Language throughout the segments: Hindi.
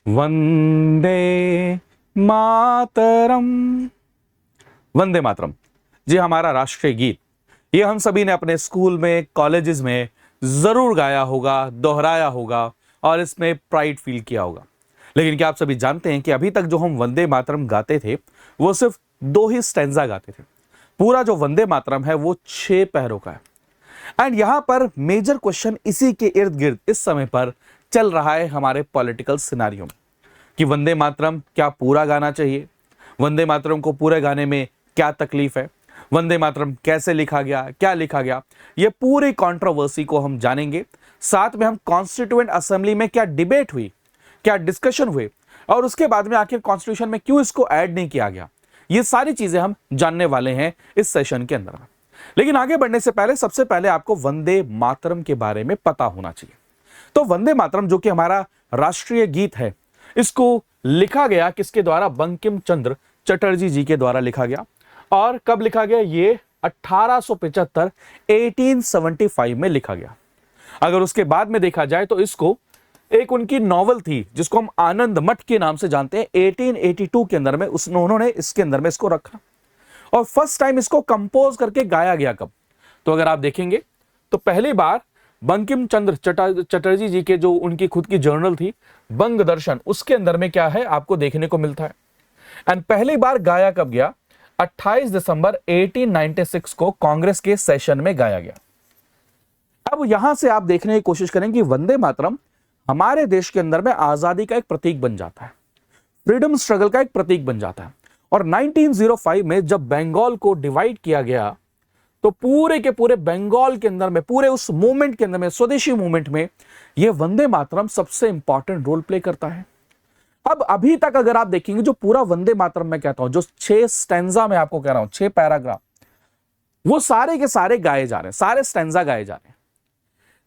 वंदे मातरम। वंदे मातरम जी हमारा राष्ट्रीय गीत, ये हम सभी ने अपने स्कूल में, कॉलेजेस में जरूर गाया होगा, दोहराया होगा और इसमें प्राइड फील किया होगा। लेकिन क्या आप सभी जानते हैं कि अभी तक जो हम वंदे मातरम गाते थे वो सिर्फ 2 ही स्टैंजा गाते थे। पूरा जो वंदे मातरम है वो 6 पैरों का है। एंड यहां पर मेजर क्वेश्चन इसी के इर्द गिर्द इस समय पर चल रहा है हमारे पॉलिटिकल सिनारियो में कि वंदे मातरम क्या पूरा गाना चाहिए, वंदे मातरम को पूरे गाने में क्या तकलीफ है, वंदे मातरम कैसे लिखा गया, क्या लिखा गया, ये पूरी कंट्रोवर्सी को हम जानेंगे। साथ में हम कॉन्स्टिट्यूएंट असेंबली में क्या डिबेट हुई, क्या डिस्कशन हुए और उसके बाद में आखिर कॉन्स्टिट्यूशन में क्यों इसको ऐड नहीं किया गया, ये सारी चीजें हम जानने वाले हैं इस सेशन के अंदर। लेकिन आगे बढ़ने से पहले सबसे पहले आपको वंदे मातरम के बारे में पता होना चाहिए। तो वंदे मातरम जो कि हमारा राष्ट्रीय गीत है, इसको लिखा गया किसके द्वारा? बंकिम चंद्र चटर्जी जी के द्वारा लिखा गया। और कब लिखा गया? ये 1875 1875 में लिखा गया। अगर उसके बाद में देखा जाए तो इसको एक उनकी नॉवल थी जिसको हम आनंद मठ के नाम से जानते हैं, 1882 के अंदर में उन्होंने इसके अंदर में इसको रखा। और फर्स्ट टाइम इसको कंपोज करके गाया गया कब? तो अगर आप देखेंगे तो पहली बार बंकिम चंद्र चटर्जी जी के जो उनकी खुद की जर्नल थी बंग दर्शन, उसके अंदर में क्या है आपको देखने को मिलता है। एंड पहली बार गाया कब गया? 28 दिसंबर 1896 को कांग्रेस के सेशन में गाया गया। अब यहां से आप देखने की कोशिश करें कि वंदे मातरम हमारे देश के अंदर में आजादी का एक प्रतीक बन जाता है, फ्रीडम स्ट्रगल का एक प्रतीक बन जाता है। और 1905 में जब बंगाल को डिवाइड किया गया तो पूरे के पूरे बंगाल के अंदर में, पूरे उस मूवमेंट के अंदर में, स्वदेशी मूवमेंट में यह वंदे मातरम सबसे इंपॉर्टेंट रोल प्ले करता है। अब अभी तक अगर आप देखेंगे जो पूरा वंदे मातरम मैं कहता हूं, जो 6 स्टैंजा मैं आपको कह रहा हूं, 6 पैराग्राफ, वो सारे के सारे गाए जा रहे हैं, सारे स्टैंजा गाए जा रहे हैं।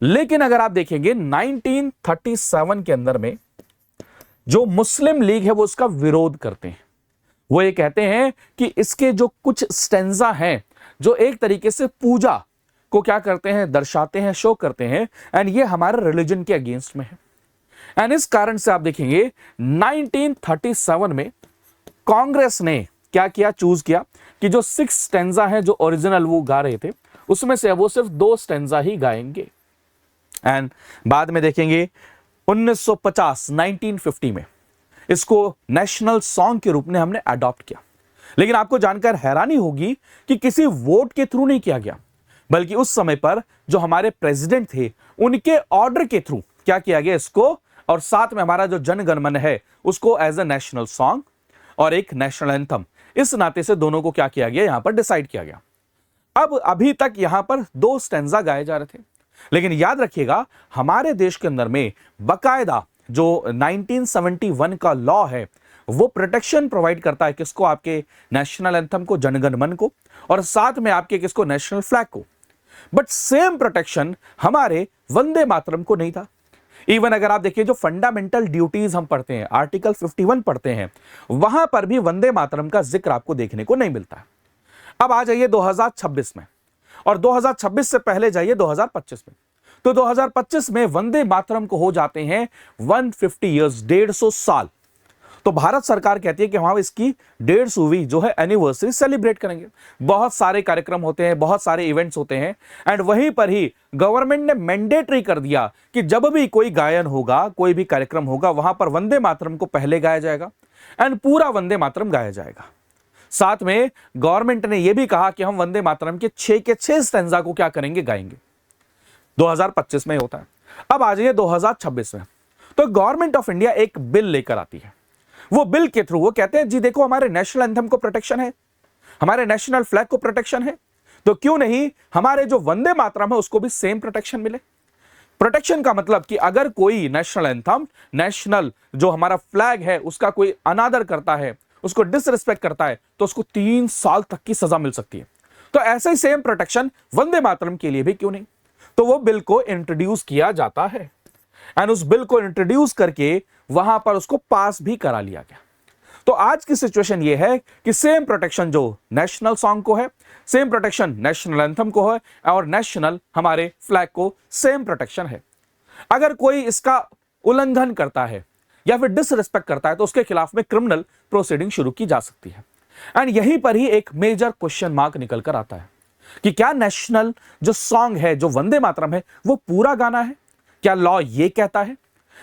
लेकिन अगर आप देखेंगे 1937 के अंदर में जो मुस्लिम लीग है वो उसका विरोध करते हैं। वो ये कहते हैं कि इसके जो कुछ स्टैंजा हैं जो एक तरीके से पूजा को क्या करते हैं, दर्शाते हैं, शो करते हैं, एंड ये हमारे रिलीजन के अगेंस्ट में है। एंड इस कारण से आप देखेंगे 1937 में कांग्रेस ने क्या किया, चूज किया कि जो 6 स्टैंजा है जो ओरिजिनल वो गा रहे थे उसमें से वो सिर्फ 2 स्टैंजा ही गाएंगे। एंड बाद में देखेंगे 1950 में इसको नेशनल सॉन्ग के रूप में हमने अडॉप्ट किया। लेकिन आपको जानकर हैरानी होगी कि किसी वोट के थ्रू नहीं किया गया, बल्कि उस समय पर जो हमारे प्रेसिडेंट थे उनके ऑर्डर के थ्रू क्या किया गया इसको, और साथ में हमारा जो जन गण मन है उसको एज ए नेशनल सॉन्ग और एक नेशनल एंथम, इस नाते से दोनों को क्या किया गया, यहां पर डिसाइड किया गया। अब अभी तक यहां पर 2 स्टैंजा गाए जा रहे थे, लेकिन याद रखिएगा हमारे देश के अंदर में बकायदा जो 1971 का लॉ है वो प्रोटेक्शन प्रोवाइड करता है किसको, आपके नेशनल एंथम को, जनगण मन को, और साथ में आपके किसको, नेशनल फ्लैग को। बट सेम प्रोटेक्शन हमारे वंदे मातरम को नहीं था। इवन अगर आप देखिए जो फंडामेंटल ड्यूटीज हम पढ़ते हैं, आर्टिकल 51 पढ़ते हैं, वहां पर भी वंदे मातरम का जिक्र आपको देखने को नहीं मिलता है। अब आ जाइए 2026 में, और 2026 से पहले जाइए 2025 में। तो 2025 में वंदे मातरम को हो जाते हैं 150 इयर्स, 150 साल। तो भारत सरकार कहती है कि हम इसकी 150वीं जो है एनिवर्सरी सेलिब्रेट करेंगे। बहुत सारे कार्यक्रम होते हैं, बहुत सारे इवेंट्स होते हैं, एंड वहीं पर ही गवर्नमेंट ने मैंडेटरी कर दिया कि जब भी कोई गायन होगा, कोई भी कार्यक्रम होगा, वहां पर वंदे मातरम को पहले गाया जाएगा एंड पूरा वंदे मातरम गाया जाएगा। साथ में गवर्नमेंट ने यह भी कहा कि हम वंदे मातरम के 6 स्टैंजा को क्या करेंगे, गाएंगे। 2025 में होता है। अब आ जाइए 2026 में, तो गवर्नमेंट ऑफ इंडिया एक बिल लेकर आती है। वो बिल के थ्रू वो कहते हैं जी देखो हमारे नेशनल एंथम को प्रोटेक्शन है, हमारे नेशनल फ्लैग को प्रोटेक्शन है, तो क्यों नहीं हमारे जो वंदे मातरम है उसको भी सेम प्रोटेक्शन मिले। प्रोटेक्शन का मतलब कि अगर कोई नेशनल एंथम, नेशनल जो हमारा फ्लैग है उसका कोई अनादर करता है, उसको डिसरिस्पेक्ट करता है, तो उसको 3 साल तक की सजा मिल सकती है। तो ऐसे ही सेम प्रोटेक्शन वंदे मातरम के लिए भी क्यों नहीं। तो वो बिल को इंट्रोड्यूस किया जाता है एंड उस बिल को इंट्रोड्यूस करके वहां पर उसको पास भी करा लिया गया। तो आज की सिचुएशन ये है कि सेम प्रोटेक्शन जो नेशनल सॉन्ग को है, सेम प्रोटेक्शन नेशनल एंथम को है, और नेशनल हमारे फ्लैग को सेम प्रोटेक्शन है। अगर कोई इसका उल्लंघन करता है या फिर डिसरिस्पेक्ट करता है तो उसके खिलाफ में क्रिमिनल प्रोसीडिंग शुरू की जा सकती है। एंड यहीं पर ही एक मेजर क्वेश्चन मार्क निकल कर आता है कि क्या नेशनल जो सॉन्ग है, जो वंदे मातरम है, वो पूरा गाना है? क्या लॉ ये कहता है?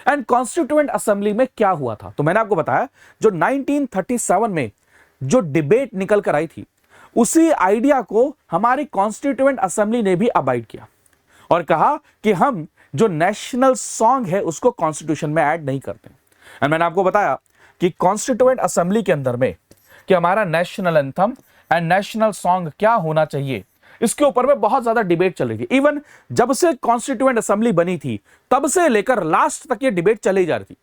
एंड कॉन्स्टिट्यूएंट असेंबली में क्या हुआ था? तो मैंने आपको बताया जो 1937 में जो डिबेट निकल कर आई थी, उसी आइडिया को हमारी कॉन्स्टिट्यूएंट असेंबली ने भी अबाइड किया और कहा कि हम जो नेशनल सॉन्ग है उसको कॉन्स्टिट्यूशन में ऐड नहीं करते। एंड मैंने आपको बताया कि कॉन्स्टिट्यूएंट असेंबली के अंदर में कि हमारा national anthem and national song क्या होना चाहिए, इसके ऊपर में बहुत ज्यादा डिबेट चल रही थी। इवन जब से कॉन्स्टिट्यूएंट असेंबली बनी थी तब से लेकर लास्ट तक ये डिबेट चली जा रही थी।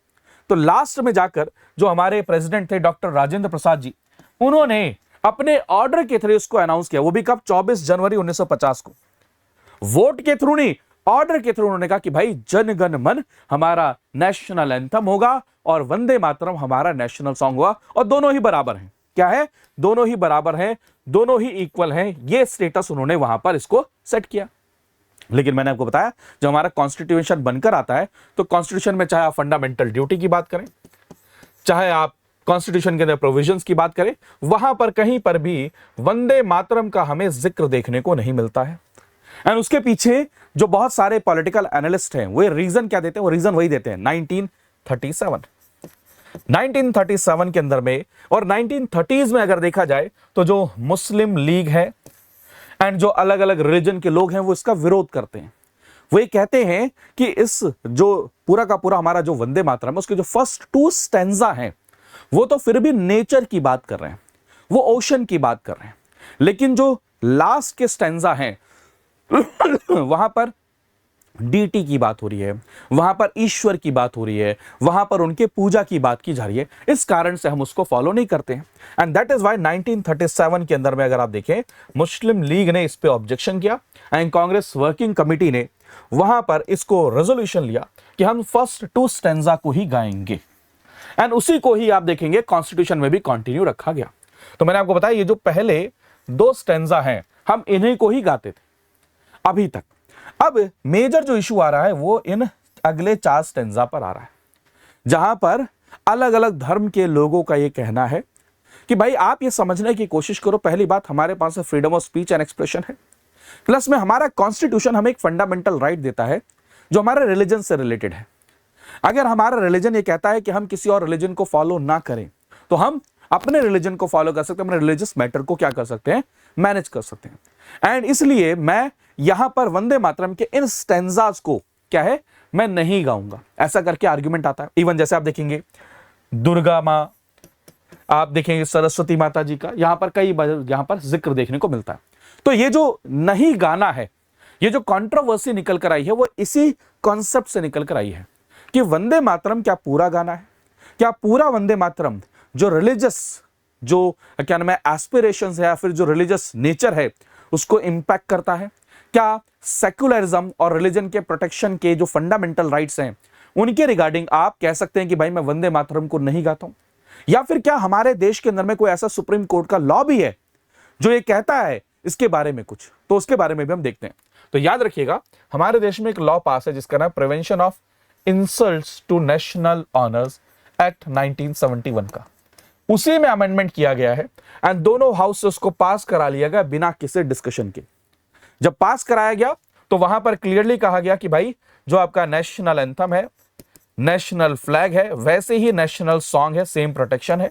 तो लास्ट में जाकर जो हमारे प्रेसिडेंट थे डॉक्टर राजेंद्र प्रसाद जी, उन्होंने अपने ऑर्डर के थ्रू इसको अनाउंस किया। वो भी कब? 24 जनवरी 1950 को। वोट के थ्रू नहीं, ऑर्डर के थ्रू उन्होंने कहा कि भाई जन गण मन हमारा नेशनल एंथम होगा और वंदे मातरम हमारा नेशनल सॉन्ग होगा, और दोनों ही बराबर हैं। क्या है? दोनों ही बराबर हैं, दोनों ही इक्वल हैं। ये स्टेटस उन्होंने वहां पर इसको सेट किया। लेकिन मैंने आपको बताया जब हमारा कॉन्स्टिट्यूशन बनकर आता है तो कॉन्स्टिट्यूशन में चाहे आप फंडामेंटल ड्यूटी की बात करें, चाहे आप कॉन्स्टिट्यूशन के अंदर प्रोविजंस की बात करें, वहां पर कहीं पर भी वंदे मातरम का हमें जिक्र देखने को नहीं मिलता है। एंड उसके पीछे जो बहुत सारे पॉलिटिकल एनालिस्ट हैं वो रीजन क्या देते हैं? वो रीजन वही देते हैं 1937 के अंदर में, और 1930s में अगर देखा जाए तो जो मुस्लिम लीग है एंड जो अलग अलग रिलीजन के लोग हैं वो इसका विरोध करते हैं। वो ये कहते हैं कि इस जो पूरा का पूरा हमारा जो वंदे मातरम है उसके जो फर्स्ट 2 स्टैंजा हैं वो तो फिर भी नेचर की बात कर रहे हैं, वो ओशन की बात कर रहे हैं, लेकिन जो लास्ट के स्टैंजा हैं वहां पर डीटी की बात हो रही है, वहां पर ईश्वर की बात हो रही है, वहां पर उनके पूजा की बात की जा रही है। इस कारण से हम उसको फॉलो नहीं करते हैं। एंड दैट इज व्हाई 1937 के अंदर में अगर आप देखें, मुस्लिम लीग ने इस पे ऑब्जेक्शन किया एंड कांग्रेस वर्किंग कमेटी ने वहां पर इसको रेजोल्यूशन लिया कि हम फर्स्ट 2 स्टैंजा को ही गाएंगे। एंड उसी को ही आप देखेंगे कॉन्स्टिट्यूशन में भी कंटिन्यू रखा गया। तो मैंने आपको बताया ये जो पहले 2 स्टैंजा हैं हम इन्हीं को ही गाते थे अभी तक। अब मेजर जो इशू आ रहा है वो इन अगले 4 स्टैंजा पर आ रहा है, जहां पर अलग अलग धर्म के लोगों का ये कहना है कि भाई आप ये समझने की कोशिश करो, पहली बात हमारे पास freedom of speech and expression है, प्लस में हमारा कॉन्स्टिट्यूशन हमें एक फंडामेंटल राइट देता है जो हमारे रिलीजन से रिलेटेड है। अगर हमारा रिलीजन ये कहता है कि हम किसी और रिलीजन को फॉलो ना करें तो हम अपने रिलीजन को फॉलो कर सकते हैं, अपने रिलीजियस मैटर को क्या कर सकते हैं? मैनेज कर सकते हैं। एंड इसलिए मैं यहां पर वंदे मातरम के इन स्टैंजास को क्या है मैं नहीं गाऊंगा, ऐसा करके आर्गुमेंट आता है। इवन जैसे आप देखेंगे दुर्गा मां, आप देखेंगे सरस्वती माता जी का यहां पर कई यहां पर जिक्र देखने को मिलता है। तो ये जो नहीं गाना है, ये जो कंट्रोवर्सी निकल कर आई है वो इसी कॉन्सेप्ट से निकल कर आई है कि वंदे मातरम क्या पूरा गाना है? क्या पूरा वंदे मातरम जो रिलीजियस जो क्या नाम है एस्पिरेशंस है या फिर जो रिलीजियस नेचर है उसको इंपैक्ट करता है? क्या सेक्युलरिज्म और रिलीजन के प्रोटेक्शन के जो फंडामेंटल राइट्स हैं उनके रिगार्डिंग आप कह सकते हैं कि भाई मैं वंदे मातरम को नहीं गाता हूं? या फिर क्या हमारे देश के अंदर में कोई ऐसा सुप्रीम कोर्ट का लॉ भी है जो ये कहता है इसके बारे में कुछ? तो उसके बारे में भी हम देखते हैं। तो याद रखिएगा हमारे देश में एक लॉ पास है जिसका नाम prevention of insults to national honours act 1971 का, उसी में अमेंडमेंट किया गया है एंड दोनों हाउस से उसको पास करा लिया गया बिना किसी डिस्कशन के। जब पास कराया गया तो वहां पर क्लियरली कहा गया कि भाई जो आपका नेशनल एंथम है, नेशनल फ्लैग है, वैसे ही नेशनल सॉन्ग है, सेम प्रोटेक्शन है।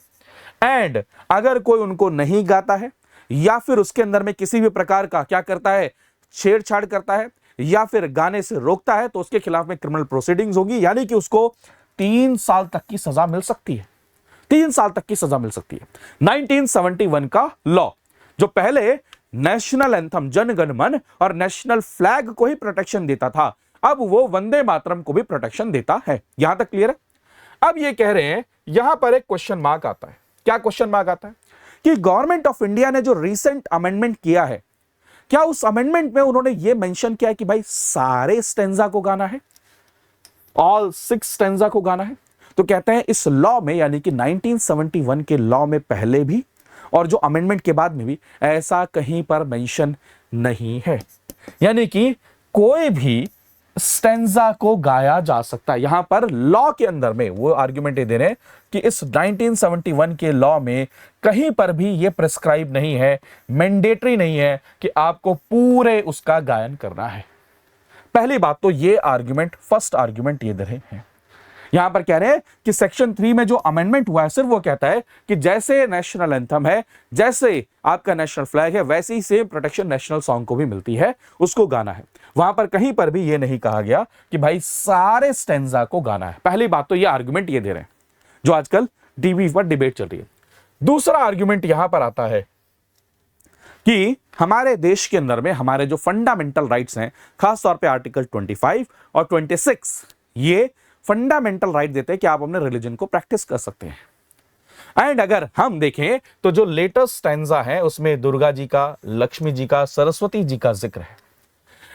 एंड अगर कोई उनको नहीं गाता है या फिर उसके अंदर में किसी भी प्रकार का क्या करता है, छेड़छाड़ करता है या फिर गाने से रोकता है तो उसके खिलाफ में क्रिमिनल प्रोसीडिंग्स होगी, यानी कि उसको 3 साल तक की सजा मिल सकती है। 3 साल तक की सजा मिल सकती है। 1971 का लॉ जो पहले नेशनल एंथम जन गण मन और नेशनल फ्लैग को ही प्रोटेक्शन देता था, अब वो वंदे मातरम को भी प्रोटेक्शन देता है। यहां तक क्लियर है? अब ये कह रहे हैं, यहां पर एक क्वेश्चन मार्क आता है। क्या क्वेश्चन मार्क आता है? कि गवर्नमेंट ऑफ इंडिया ने जो रिसेंट अमेंडमेंट किया है, क्या उस अमेंडमेंट में उन्होंने ये मेंशन किया है कि भाई सारे स्टैंजा को गाना है, ऑल 6 स्टैंजा को गाना है? तो कहते हैं इस लॉ में, यानी कि 1971 के लॉ में पहले भी और जो अमेंडमेंट के बाद में भी ऐसा कहीं पर मेंशन नहीं है। यानी कि कोई भी स्टेंजा को गाया जा सकता है। यहां पर लॉ के अंदर में वो आर्गुमेंट ये दे रहे हैं कि इस 1971 के लॉ में कहीं पर भी ये प्रिस्क्राइब नहीं है, मैंडेटरी नहीं है कि आपको पूरे उसका गायन करना है। पहली बात तो ये आर्गुमेंट, फर्स्ट आर्गुमेंट ये दे रहे हैं। यहां पर कह रहे हैं कि सेक्शन 3 में जो अमेंडमेंट हुआ है सिर्फ वो कहता है कि जैसे नेशनल एंथम है, जैसे आपका नेशनल फ्लैग है, वैसे ही सेम प्रोटेक्शन नेशनल सॉन्ग को भी मिलती है, उसको गाना है। वहां पर कहीं पर भी ये नहीं कहा गया कि भाई सारे स्टेंजा को गाना है। पहली बात तो ये आर्गुमेंट ये दे रहे हैं जो आजकल टीवी पर डिबेट चल रही है। दूसरा आर्गुमेंट यहां पर आता है कि हमारे देश के अंदर में हमारे जो फंडामेंटल राइट्स हैं, खासतौर पे आर्टिकल 25 और 26, ये फंडामेंटल राइट देते हैं कि आप अपने रिलीजन को प्रैक्टिस कर सकते हैं। एंड अगर हम देखें तो जो लेटेस्ट स्टैंजा है उसमें दुर्गा जी का, लक्ष्मी जी का, सरस्वती जी का जिक्र है।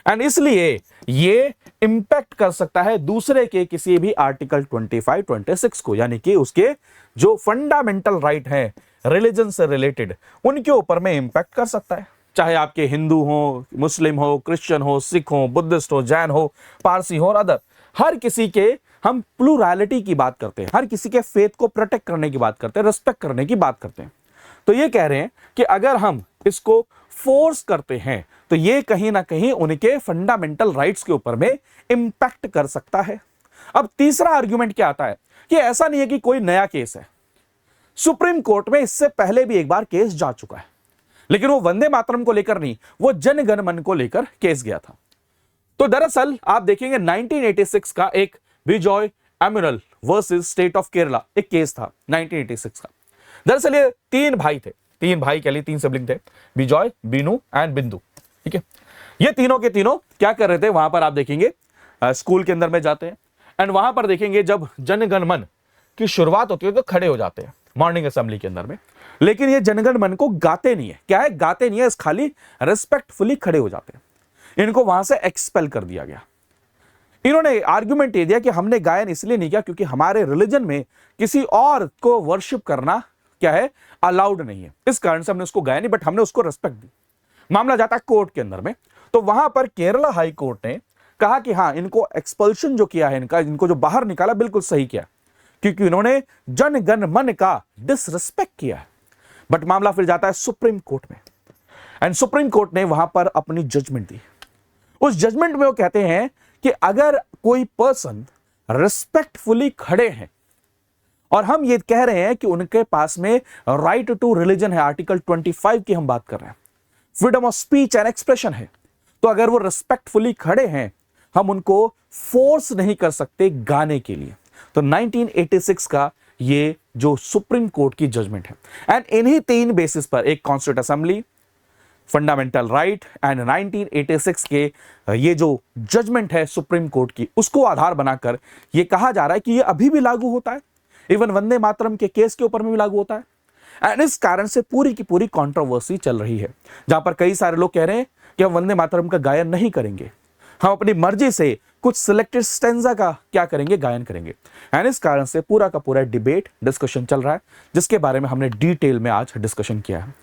एंड इसलिए ये इंपैक्ट कर सकता है दूसरे के किसी भी आर्टिकल 25, 26 को, यानी कि उसके जो फंडामेंटल राइट है रिलीजन से रिलेटेड, उनके ऊपर में इंपैक्ट कर सकता है। चाहे आपके हिंदू हो, मुस्लिम हो, क्रिश्चियन हो, सिख हो, बुद्धिस्ट हो, जैन हो, पारसी हो और अदर, हर किसी के हम प्लूरैलिटी की बात करते हैं, हर किसी के फेथ को प्रोटेक्ट करने की बात करते हैं, रिस्पेक्ट करने की बात करते हैं। तो ये कह रहे हैं कि अगर हम इसको फोर्स करते हैं तो ये कहीं ना कहीं उनके फंडामेंटल राइट्स के ऊपर में इंपैक्ट कर सकता है। अब तीसरा आर्गुमेंट क्या आता है कि ऐसा नहीं है कि कोई नया केस है, सुप्रीम कोर्ट में इससे पहले भी एक बार केस जा चुका है, लेकिन वो वंदे मातरम को लेकर नहीं, वो जन गण मन को लेकर केस गया था। तो दरअसल आप देखेंगे 1986 का एक विजय एम्यूनल वर्सेस स्टेट ऑफ केरला एक केस था 1986 का। दरअसल ये तीन भाई थे, तीन भाई के लिए तीन सिबलिंग थे, विजय, बीनू एंड बिंदु। ठीक है, ये तीनों के तीनों क्या कर रहे थे, वहां पर आप देखेंगे स्कूल के अंदर में जाते हैं एंड वहां पर देखेंगे जब जनगण मन की शुरुआत होती है तो खड़े हो जाते हैं मॉर्निंग असेंबली के अंदर में, लेकिन ये जनगण मन को गाते नहीं है। क्या है, गाते नहीं है, खाली रिस्पेक्टफुली खड़े हो जाते हैं। इनको वहां से एक्सपेल कर दिया गया। इन्होंने आर्गुमेंट ये दिया कि हमने गायन इसलिए नहीं किया क्योंकि हमारे रिलीजन में किसी और को वर्शिप करना क्या है, अलाउड नहीं है, इस कारण से हमने उसको गाया नहीं, बट हमने उसको रिस्पेक्ट दी। मामला जाता है कोर्ट के अंदर में, तो वहां पर केरला हाई कोर्ट ने कहा कि हाँ, इनको एक्सपल्शन जो किया है, इनको जो बाहर निकाला बिल्कुल सही किया, क्योंकि इन्होंने जन गण मन का डिसरिस्पेक्ट किया है। बट मामला फिर जाता है सुप्रीम कोर्ट में एंड सुप्रीम कोर्ट ने वहां पर अपनी जजमेंट दी। उस जजमेंट में वो कहते हैं कि अगर कोई पर्सन रिस्पेक्टफुली खड़े हैं और हम ये कह रहे हैं कि उनके पास में राइट टू रिलीजन है, आर्टिकल 25 की हम बात कर रहे हैं, freedom of speech and expression है, तो अगर वो रिस्पेक्टफुली खड़े हैं हम उनको फोर्स नहीं कर सकते गाने के लिए। तो 1986 का ये जो सुप्रीम कोर्ट की जजमेंट है एंड इन्हीं तीन बेसिस पर एक constitute assembly, fundamental right and 1986 के ये जो जजमेंट है सुप्रीम कोर्ट की, उसको आधार बनाकर ये कहा जा रहा है कि ये अभी भी लागू होता है, इवन वंदे मातरम के केस के ऊपर में भी लागू होता है। एंड इस कारण से पूरी की पूरी कंट्रोवर्सी चल रही है, जहां पर कई सारे लोग कह रहे हैं कि हम वंदे मातरम का गायन नहीं करेंगे, हम अपनी मर्जी से कुछ सिलेक्टेड स्टैंजा का क्या करेंगे, गायन करेंगे। एंड इस कारण से पूरा का पूरा डिबेट डिस्कशन चल रहा है, जिसके बारे में हमने डिटेल में आज डिस्कशन किया है।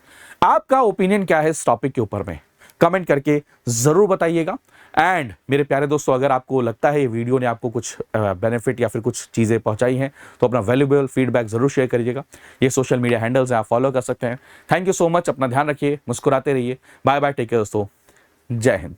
आपका ओपिनियन क्या है इस टॉपिक के ऊपर में, कमेंट करके जरूर बताइएगा। एंड मेरे प्यारे दोस्तों, अगर आपको लगता है ये वीडियो ने आपको कुछ बेनिफिट या फिर कुछ चीज़ें पहुंचाई हैं तो अपना वैल्यूएबल फीडबैक जरूर शेयर करिएगा। ये सोशल मीडिया हैंडल्स हैं, आप फॉलो कर सकते हैं। थैंक यू सो मच, अपना ध्यान रखिए, मुस्कुराते रहिए, बाय बाय, टेक केयर दोस्तों, जय हिंद।